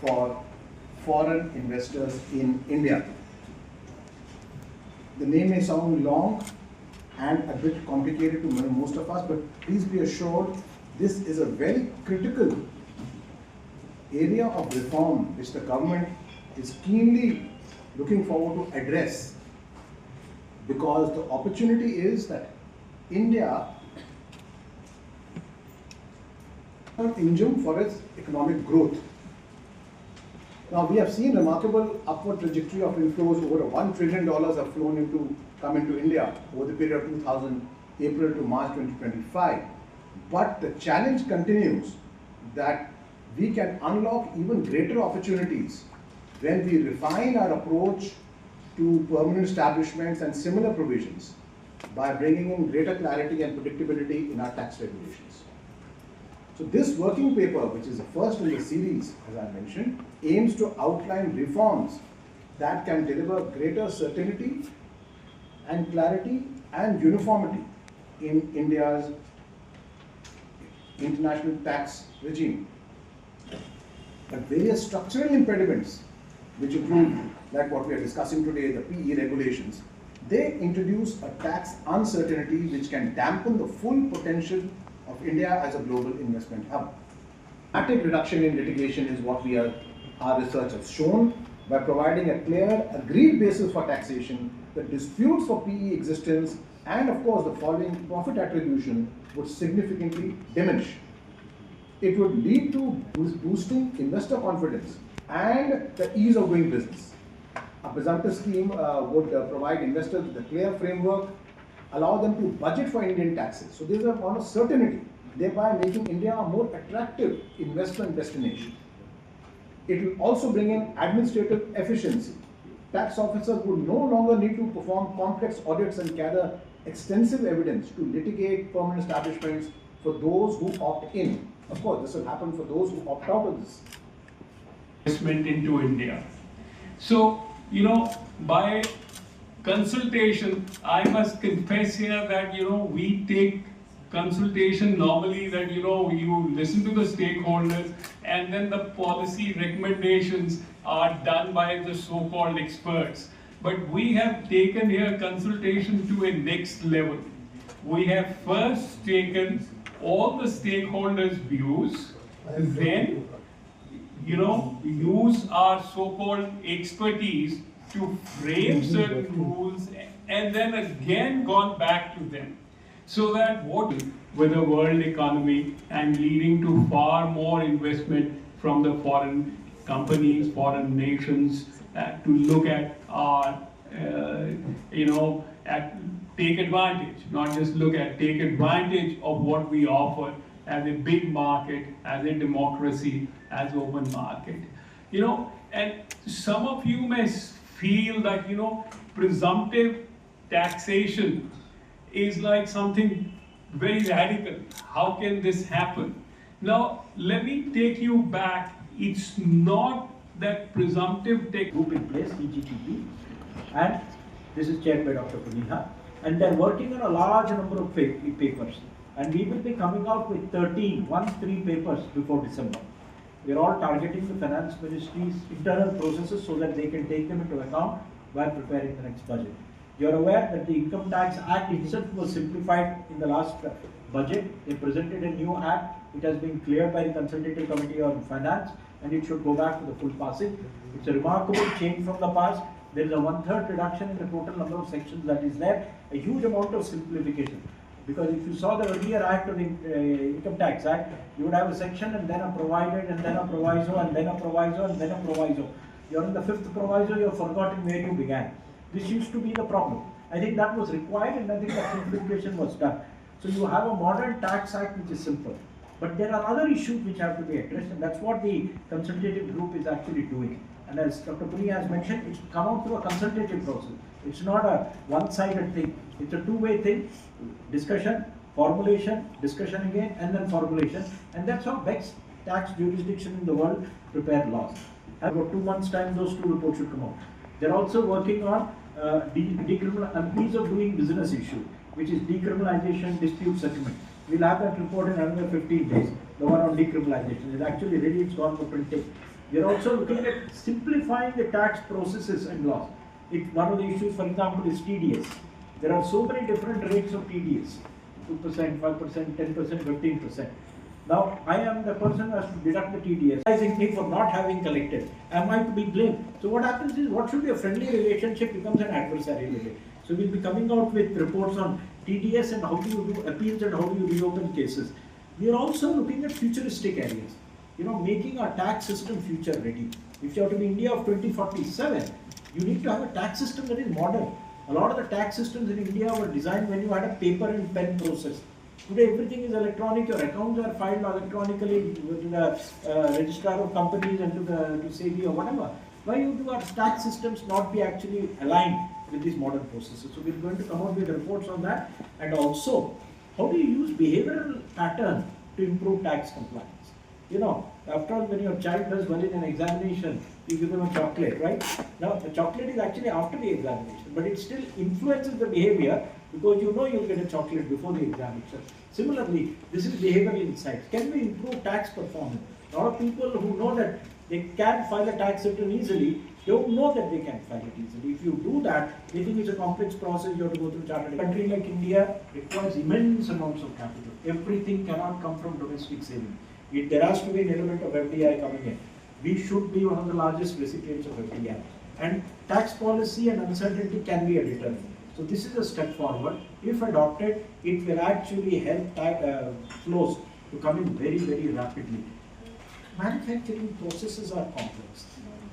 for foreign investors in India. The name may sound long and a bit complicated to most of us, but please be assured this is a very critical area of reform which the government is keenly looking forward to address, because the opportunity is that India is an engine for its economic growth. Now we have seen remarkable upward trajectory of inflows. Over $1 trillion have come into India over the period of 2000 April to March 2025. But the challenge continues that we can unlock even greater opportunities when we refine our approach to permanent establishments and similar provisions by bringing in greater clarity and predictability in our tax regulations. So this working paper, which is the first in the series, as I mentioned, aims to outline reforms that can deliver greater certainty and clarity and uniformity in India's international tax regime. But various structural impediments, which include, like what we are discussing today, the PE regulations, they introduce a tax uncertainty which can dampen the full potential of India as a global investment hub. Dramatic reduction in litigation is what our research has shown by providing a clear, agreed basis for taxation. The disputes for PE existence and, of course, the following profit attribution would significantly diminish. It would lead to boosting investor confidence and the ease of doing business. A presumptive scheme would provide investors with a clear framework, allow them to budget for Indian taxes. So there's a lot of certainty, thereby making India a more attractive investment destination. It will also bring in administrative efficiency. Tax officers would no longer need to perform complex audits and gather extensive evidence to litigate permanent establishments for those who opt in. Of course, this will happen for those who opt out of this. Investment into India. So, by consultation, I must confess here that, we take consultation normally that, you listen to the stakeholders and then the policy recommendations are done by the so-called experts. But we have taken here consultation to a next level. We have first taken all the stakeholders' views, then use our so-called expertise to frame certain rules, and then again gone back to them. So that with the world economy and leading to far more investment from the foreign companies, foreign nations, to look at our, take advantage, not just look at, take advantage of what we offer as a big market, as a democracy, as open market. And some of you may feel that, presumptive taxation is like something very radical. How can this happen? Now, let me take you back. It's not that presumptive tax group in place, CGTP, and this is chaired by Dr. Puneha, and they're working on a large number of papers, and we will be coming out with 13 papers before December. We are all targeting the Finance Ministry's internal processes so that they can take them into account while preparing the next budget. You are aware that the Income Tax Act itself was simplified in the last budget. They presented a new act. It has been cleared by the Consultative Committee on Finance, and it should go back to the full passing. It's a remarkable change from the past. There is a 1/3 reduction in the total number of sections that is there, a huge amount of simplification. Because if you saw the earlier act of the Income Tax Act, you would have a section and then a provided and then a proviso and then a proviso and then a proviso. You're in the 5th proviso, you've forgotten where you began. This used to be the problem. I think that was required, and I think that simplification was done. So you have a modern tax act which is simple. But there are other issues which have to be addressed, and that's what the consultative group is actually doing. And as Dr. Puni has mentioned, it's come out through a consultative process. It's not a one-sided thing. It's a two-way thing. Discussion, formulation, discussion again, and then formulation. And that's how best tax jurisdiction in the world prepare laws. About 2 months' time, those 2 reports should come out. They're also working on ease of doing business issue, which is decriminalization, dispute settlement. We'll have that report in another 15 days, the one on decriminalization. It's actually ready, it's gone for printing. We are also looking at simplifying the tax processes and laws. One of the issues, for example, is TDS. There are so many different rates of TDS, 2%, 5%, 10%, 15%. Now, I am the person who has to deduct the TDS. I think me for not having collected. Am I to be blamed? So what happens is, what should be a friendly relationship becomes an adversarial relationship. So we'll be coming out with reports on TDS and how do you do appeals and how do you reopen cases. We are also looking at futuristic areas. Making our tax system future ready. If you have to be India of 2047, you need to have a tax system that is modern. A lot of the tax systems in India were designed when you had a paper and pen process. Today everything is electronic, your accounts are filed electronically to the registrar of companies and to SEBI or whatever. Why do our tax systems not be actually aligned with these modern processes? So we're going to come out with reports on that. And also, how do you use behavioral pattern to improve tax compliance? After all, when your child does well in an examination, you give them a chocolate, right? Now, the chocolate is actually after the examination, but it still influences the behavior because you'll get a chocolate before the examination. Similarly, this is behavioral insights. Can we improve tax performance? A lot of people who know that they can file a tax return easily don't know that they can file it easily. If you do that, they think it's a complex process, you have to go through chartered. A country like India requires immense amounts of capital. Everything cannot come from domestic saving. There has to be an element of FDI coming in. We should be one of the largest recipients of FDI. And tax policy and uncertainty can be a deterrent. So this is a step forward. If adopted, it will actually help flows to come in very, very rapidly. Manufacturing processes are complex.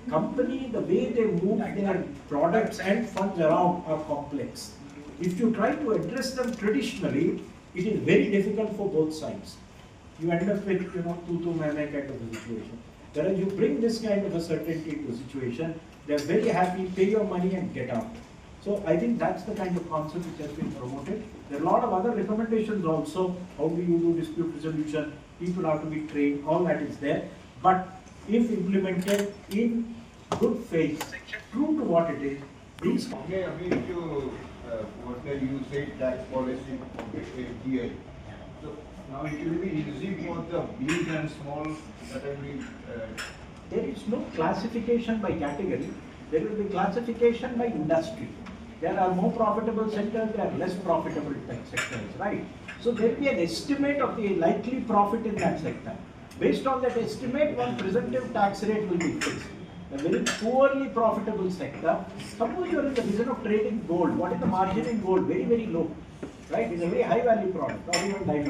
Company, the way they move their products and funds around are complex. If you try to address them traditionally, it is very difficult for both sides. You end up with, tu main kind of a situation. Whereas you bring this kind of a certainty to a situation, they're very happy, pay your money and get out. So I think that's the kind of concept which has been promoted. There are a lot of other recommendations also. How do you do dispute resolution? People have to be trained, all that is there. But if implemented in good faith, true to what it is, these... Okay, if you, you say tax policy, FDI. So now it will be easy for the big and small category. There is no classification by category. There will be classification by industry. There are more profitable sectors, there are less profitable sectors, right? So there will be an estimate of the likely profit in that sector. Based on that estimate, one presumptive tax rate will be fixed. A very poorly profitable sector, suppose you are in the business of trading gold. What is the margin in gold? Very, very low, right? It's a very high value product, or even diamond.